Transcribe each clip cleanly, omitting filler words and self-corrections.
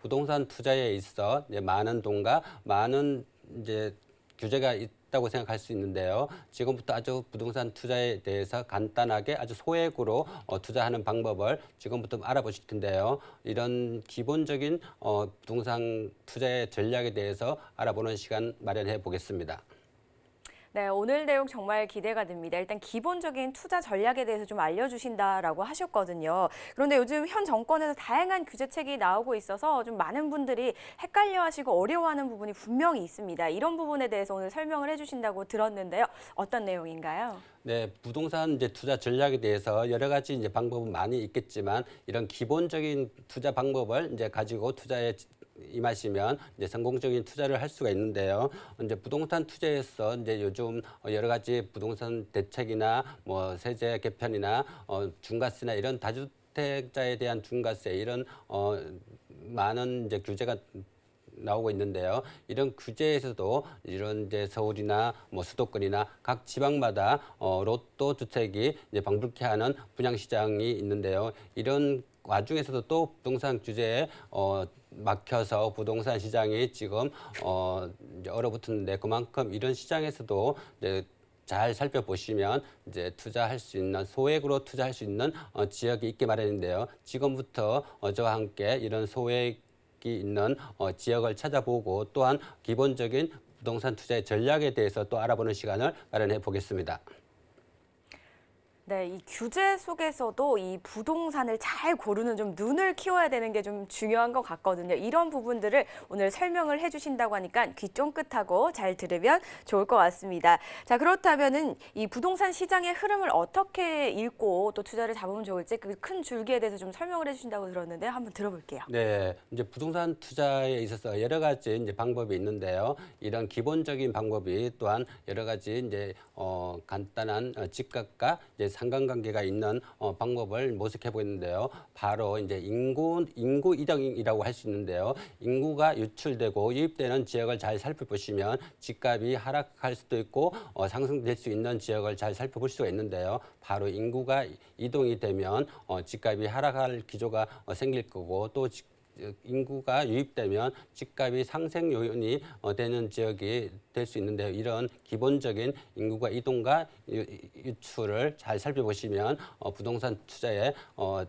부동산 투자에 있어 이제 많은 돈과 많은 이제 규제가 있다고 생각할 수 있는데요. 지금부터 아주 부동산 투자에 대해서 간단하게 아주 소액으로 투자하는 방법을 지금부터 알아보실 텐데요. 이런 기본적인 부동산 투자의 전략에 대해서 알아보는 시간 마련해 보겠습니다. 네, 오늘 내용 정말 기대가 됩니다. 일단 기본적인 투자 전략에 대해서 좀 알려주신다라고 하셨거든요. 그런데 요즘 현 정권에서 다양한 규제책이 나오고 있어서 좀 많은 분들이 헷갈려하시고 어려워하는 부분이 분명히 있습니다. 이런 부분에 대해서 오늘 설명을 해주신다고 들었는데요. 어떤 내용인가요? 네, 부동산 이제 투자 전략에 대해서 여러 가지 이제 방법은 많이 있겠지만 이런 기본적인 투자 방법을 이제 가지고 투자에 임하시면 이제 성공적인 투자를 할 수가 있는데요. 이제 부동산 투자에서 이제 요즘 여러 가지 부동산 대책이나 뭐 세제 개편이나 중과세나 이런 다주택자에 대한 중과세 이런 많은 이제 규제가 나오고 있는데요. 이런 규제에서도 이런 이제 서울이나 뭐 수도권이나 각 지방마다 로또 주택이 이제 방불케 하는 분양 시장이 있는데요. 이런 와중에서도 또 부동산 규제에 막혀서 부동산 시장이 지금 이제 얼어붙었는데 그만큼 이런 시장에서도 이제 잘 살펴보시면 이제 투자할 수 있는 소액으로 투자할 수 있는 지역이 있게 마련인데요. 지금부터 저와 함께 이런 소액이 있는 지역을 찾아보고 또한 기본적인 부동산 투자의 전략에 대해서 또 알아보는 시간을 마련해 보겠습니다. 네, 이 규제 속에서도 이 부동산을 잘 고르는 좀 눈을 키워야 되는 게 좀 중요한 것 같거든요. 이런 부분들을 오늘 설명을 해주신다고 하니까 귀 쫑긋하고 잘 들으면 좋을 것 같습니다. 자, 그렇다면은 이 부동산 시장의 흐름을 어떻게 읽고 또 투자를 잡으면 좋을지 그 큰 줄기에 대해서 좀 설명을 해주신다고 들었는데 한번 들어볼게요. 네, 이제 부동산 투자에 있어서 여러 가지 이제 방법이 있는데요. 이런 기본적인 방법이 또한 여러 가지 이제 간단한 집값과 이제 상관관계가 있는 방법을 모색해 보이는데요. 바로 이제 인구 이동이라고 할 수 있는데요. 인구가 유출되고 유입되는 지역을 잘 살펴보시면 집값이 하락할 수도 있고 상승될 수 있는 지역을 잘 살펴볼 수가 있는데요. 바로 인구가 이동이 되면 집값이 하락할 기조가 생길 거고 또 인구가 유입되면 집값이 상승 요인이 되는 지역이 될 수 있는데요. 이런 기본적인 인구가 이동과 유출을 잘 살펴보시면 부동산 투자에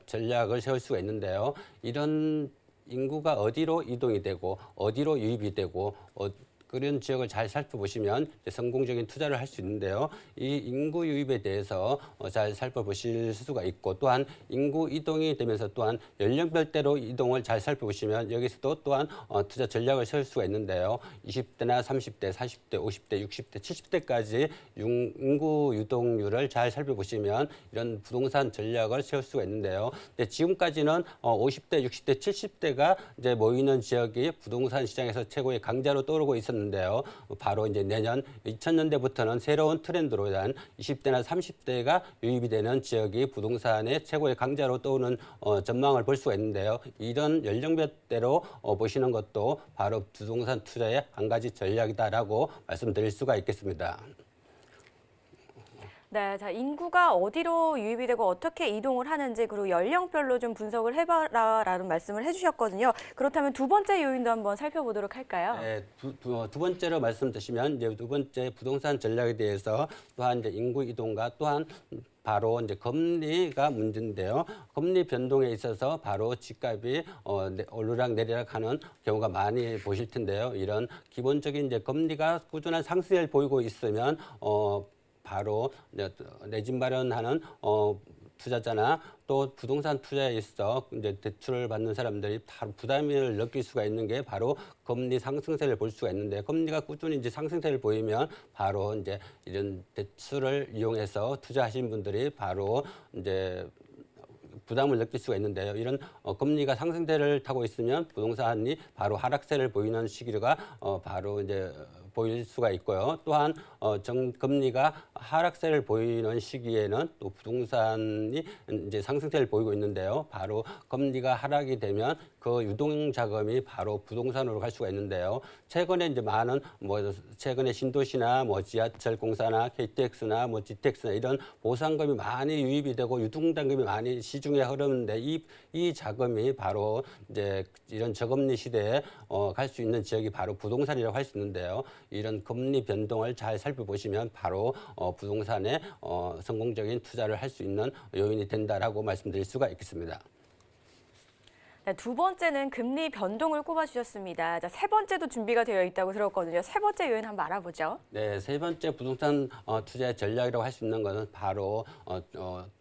전략을 세울 수가 있는데요. 이런 인구가 어디로 이동이 되고 어디로 유입이 되고 그런 지역을 잘 살펴보시면 성공적인 투자를 할 수 있는데요. 이 인구 유입에 대해서 잘 살펴보실 수가 있고 또한 인구 이동이 되면서 또한 연령별대로 이동을 잘 살펴보시면 여기서도 또한 투자 전략을 세울 수가 있는데요. 20대나 30대, 40대, 50대, 60대, 70대까지 인구 유동률을 잘 살펴보시면 이런 부동산 전략을 세울 수가 있는데요. 근데 지금까지는 50대, 60대, 70대가 이제 모이는 지역이 부동산 시장에서 최고의 강자로 떠오르고 있었는데요. 바로 이제 내년 2000년대부터는 새로운 트렌드로 한 20대나 30대가 유입이 되는 지역이 부동산의 최고의 강자로 떠오르는 전망을 볼 수가 있는데요. 이런 연령별대로 보시는 것도 바로 부동산 투자의 한 가지 전략이다라고 말씀드릴 수가 있겠습니다. 네, 자, 인구가 어디로 유입이 되고 어떻게 이동을 하는지 그리고 연령별로 좀 분석을 해봐라라는 말씀을 해주셨거든요. 그렇다면 두 번째 요인도 한번 살펴보도록 할까요? 네, 두 번째로 말씀드리면 이제 두 번째 부동산 전략에 대해서 또한 이제 인구 이동과 또한 바로 이제 금리가 문제인데요. 금리 변동에 있어서 바로 집값이 오르락 내리락 하는 경우가 많이 보실 텐데요. 이런 기본적인 이제 금리가 꾸준한 상승을 보이고 있으면 바로 내 집 마련하는 투자자나 또 부동산 투자에 있어 이제 대출을 받는 사람들이 바로 부담을 느낄 수가 있는 게 바로 금리 상승세를 볼 수가 있는데 금리가 꾸준히 이제 상승세를 보이면 바로 이제 이런 대출을 이용해서 투자하신 분들이 바로 이제 부담을 느낄 수가 있는데요. 이런 금리가 상승세를 타고 있으면 부동산이 바로 하락세를 보이는 시기가 바로 이제 보일 수가 있고요. 또한 금리가 하락세를 보이는 시기에는 또 부동산이 이제 상승세를 보이고 있는데요. 바로 금리가 하락이 되면 그 유동 자금이 바로 부동산으로 갈 수가 있는데요. 최근에 이제 많은 최근에 신도시나 지하철 공사나 KTX나 GTX나 이런 보상금이 많이 유입이 되고 유동 자금이 많이 시중에 흐르는데 이 자금이 바로 이제 이런 저금리 시대에 갈 수 있는 지역이 바로 부동산이라고 할 수 있는데요. 이런 금리 변동을 잘 살펴보시면 바로 부동산에 성공적인 투자를 할 수 있는 요인이 된다라고 말씀드릴 수가 있겠습니다. 네, 두 번째는 금리 변동을 꼽아주셨습니다. 자, 세 번째도 준비가 되어 있다고 들었거든요. 세 번째 요인 한번 알아보죠. 네, 세 번째 부동산 투자의 전략이라고 할 수 있는 것은 바로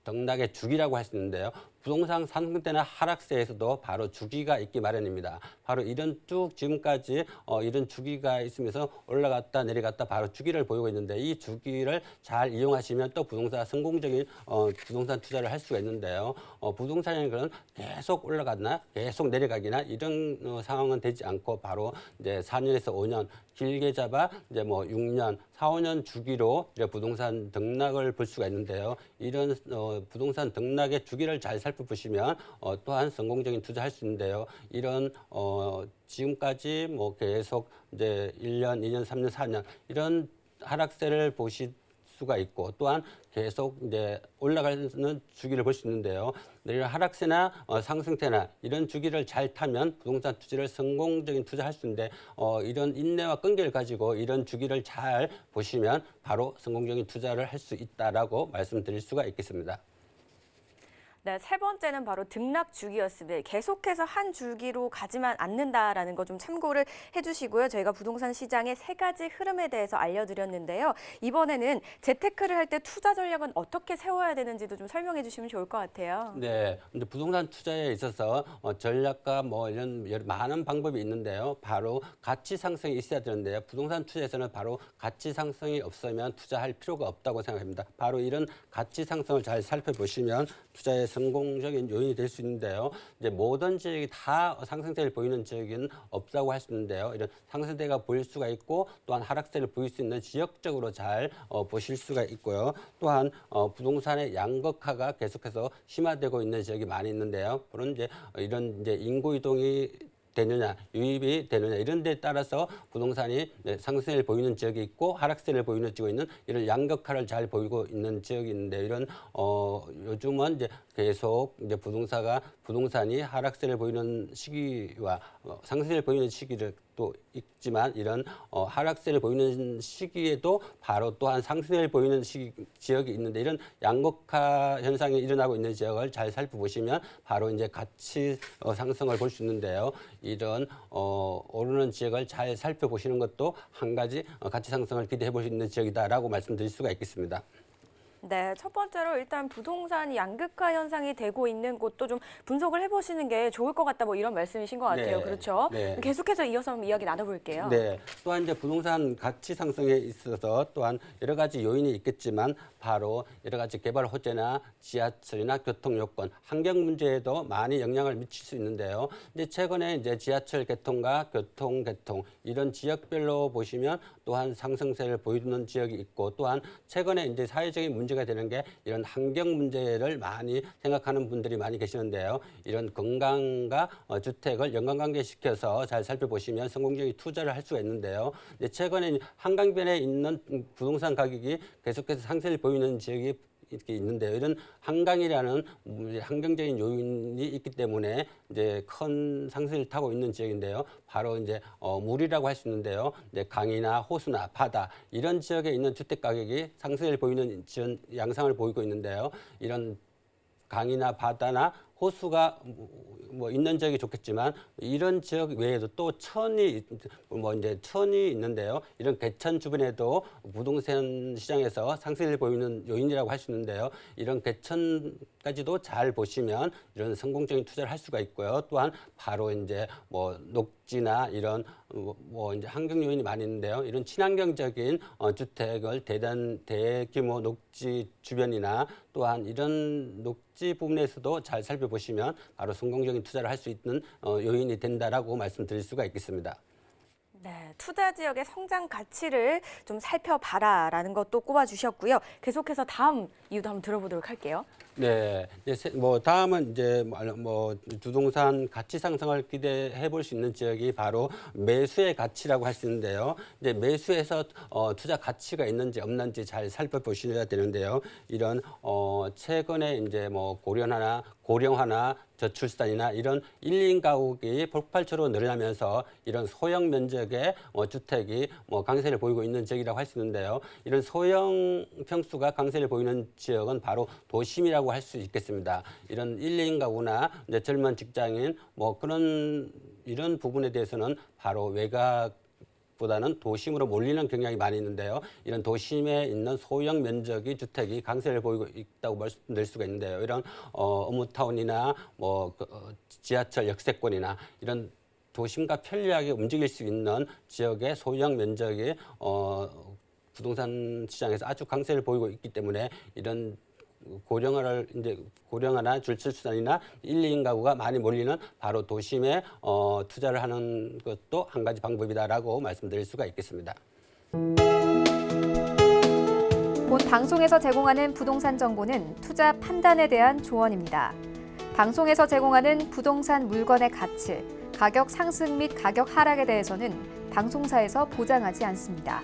등락의 주기라고 할 수 있는데요. 부동산 상승세나 하락세에서도 바로 주기가 있기 마련입니다. 바로 이런 쭉 지금까지 이런 주기가 있으면서 올라갔다 내려갔다 바로 주기를 보이고 있는데 이 주기를 잘 이용하시면 또 성공적인 부동산 투자를 할 수가 있는데요. 부동산이라는 것은 계속 올라갔나 계속 내려가기나 이런 상황은 되지 않고 바로 이제 4년에서 5년 길게 잡아 이제 6년, 4, 5년 주기로 이제 부동산 등락을 볼 수가 있는데요. 이런 부동산 등락의 주기를 잘 살펴보시면 또한 성공적인 투자할 수 있는데요. 이런 지금까지 계속 이제 1년, 2년, 3년, 4년 이런 하락세를 보실 수가 있고 또한 계속 이제 올라가는 주기를 볼 수 있는데요. 이런 하락세나 상승세나 이런 주기를 잘 타면 부동산 투자를 성공적인 투자할 수 있는데 이런 인내와 끈기를 가지고 이런 주기를 잘 보시면 바로 성공적인 투자를 할 수 있다라고 말씀드릴 수가 있겠습니다. 네, 세 번째는 바로 등락 주기였습니다. 계속해서 한 주기로 가지만 않는다라는 거 좀 참고를 해주시고요. 저희가 부동산 시장의 세 가지 흐름에 대해서 알려드렸는데요. 이번에는 재테크를 할 때 투자 전략은 어떻게 세워야 되는지도 좀 설명해 주시면 좋을 것 같아요. 네, 근데 부동산 투자에 있어서 전략과 이런 많은 방법이 있는데요. 바로 가치 상승이 있어야 되는데요. 부동산 투자에서는 바로 가치 상승이 없으면 투자할 필요가 없다고 생각합니다. 바로 이런 가치 상승을 잘 살펴보시면 투자의 성공적인 요인이 될 수 있는데요. 이제 모든 지역이 다 상승세를 보이는 지역은 없다고 할 수 있는데요. 이런 상승세가 보일 수가 있고 또한 하락세를 보일 수 있는 지역적으로 잘 보실 수가 있고요. 또한 부동산의 양극화가 계속해서 심화되고 있는 지역이 많이 있는데요. 그런 이런 인구 이동이 되느냐, 유입이 되느냐 이런 데에 따라서 부동산이 상승세를 보이는 지역이 있고 하락세를 보이는 지역이 있는 이런 양극화를 잘 보이고 있는 지역이 있는데 이런 요즘은 이제 계속 이제 부동산이 하락세를 보이는 시기와 상승세를 보이는 시기를 또 있지만 이런 하락세를 보이는 시기에도 바로 또한 상승세를 보이는 지역이 있는데 이런 양극화 현상이 일어나고 있는 지역을 잘 살펴보시면 바로 이제 가치 상승을 볼 수 있는데요. 이런 오르는 지역을 잘 살펴보시는 것도 한 가지 가치 상승을 기대해 볼 수 있는 지역이다라고 말씀드릴 수가 있겠습니다. 네, 첫 번째로 일단 부동산 양극화 현상이 되고 있는 곳도 좀 분석을 해보시는 게 좋을 것 같다, 이런 말씀이신 것 같아요. 네, 그렇죠? 네. 계속해서 이어서 한번 이야기 나눠볼게요. 네. 또한 이제 부동산 가치 상승에 있어서 또한 여러 가지 요인이 있겠지만 바로 여러 가지 개발 호재나 지하철이나 교통 요건, 환경 문제에도 많이 영향을 미칠 수 있는데요. 이제 최근에 이제 지하철 개통과 교통 개통 이런 지역별로 보시면 또한 상승세를 보이는 지역이 있고 또한 최근에 이제 사회적인 문제가 되는 게 이런 환경 문제를 많이 생각하는 분들이 많이 계시는데요. 이런 건강과 주택을 연관관계시켜서 잘 살펴보시면 성공적인 투자를 할 수가 있는데요. 이제 최근에 한강변에 있는 부동산 가격이 계속해서 상승을 보이는 지역이 이렇게 있는데요. 이런 한강이라는 환경적인 요인이 있기 때문에 이제 큰 상승을 타고 있는 지역인데요. 바로 이제 물이라고 할 수 있는데요. 이제 강이나 호수나 바다 이런 지역에 있는 주택 가격이 상승을 보이는 양상을 보이고 있는데요. 이런 강이나 바다나 호수가 있는 지역이 좋겠지만 이런 지역 외에도 또 천이 있는데요. 이런 개천 주변에도 부동산 시장에서 상승을 보이는 요인이라고 할 수 있는데요. 이런 개천까지도 잘 보시면 이런 성공적인 투자를 할 수가 있고요. 또한 바로 이제 녹지나 이런 이제 환경 요인이 많이 있는데요. 이런 친환경적인 주택을 대규모 녹지 주변이나 또한 이런 녹지 부분에서도 잘 살펴보시면 바로 성공적인 투자를 할 수 있는 요인이 된다라고 말씀드릴 수가 있겠습니다. 네, 투자 지역의 성장 가치를 좀 살펴봐라라는 것도 꼽아주셨고요. 계속해서 다음 이유도 한번 들어보도록 할게요. 네, 이제 다음은 이제 부동산 가치 상승을 기대해 볼 수 있는 지역이 바로 매수의 가치라고 할 수 있는데요. 이제 매수에서 투자 가치가 있는지 없는지 잘 살펴보셔야 되는데요. 이런 최근에 이제 고령화나 저출산이나 이런 1, 2인 가구이 폭발적으로 늘어나면서 이런 소형 면적의 주택이 강세를 보이고 있는 지역이라고 할 수 있는데요. 이런 소형 평수가 강세를 보이는 지역은 바로 도심이라고 할 수 있겠습니다. 이런 1, 2인 가구나 이제 젊은 직장인 이런 부분에 대해서는 바로 외곽보다는 도심으로 몰리는 경향이 많이 있는데요. 이런 도심에 있는 소형 면적의 주택이 강세를 보이고 있다고 말씀드릴 수가 있는데요. 이런 어묵타운이나 지하철 역세권이나 이런 도심과 편리하게 움직일 수 있는 지역의 소형 면적이 부동산 시장에서 아주 강세를 보이고 있기 때문에 이런 고령화나 저출산이나 1, 2인 가구가 많이 몰리는 바로 도심에 투자를 하는 것도 한 가지 방법이다라고 말씀드릴 수가 있겠습니다. 본 방송에서 제공하는 부동산 정보는 투자 판단에 대한 조언입니다. 방송에서 제공하는 부동산 물건의 가치, 가격 상승 및 가격 하락에 대해서는 방송사에서 보장하지 않습니다.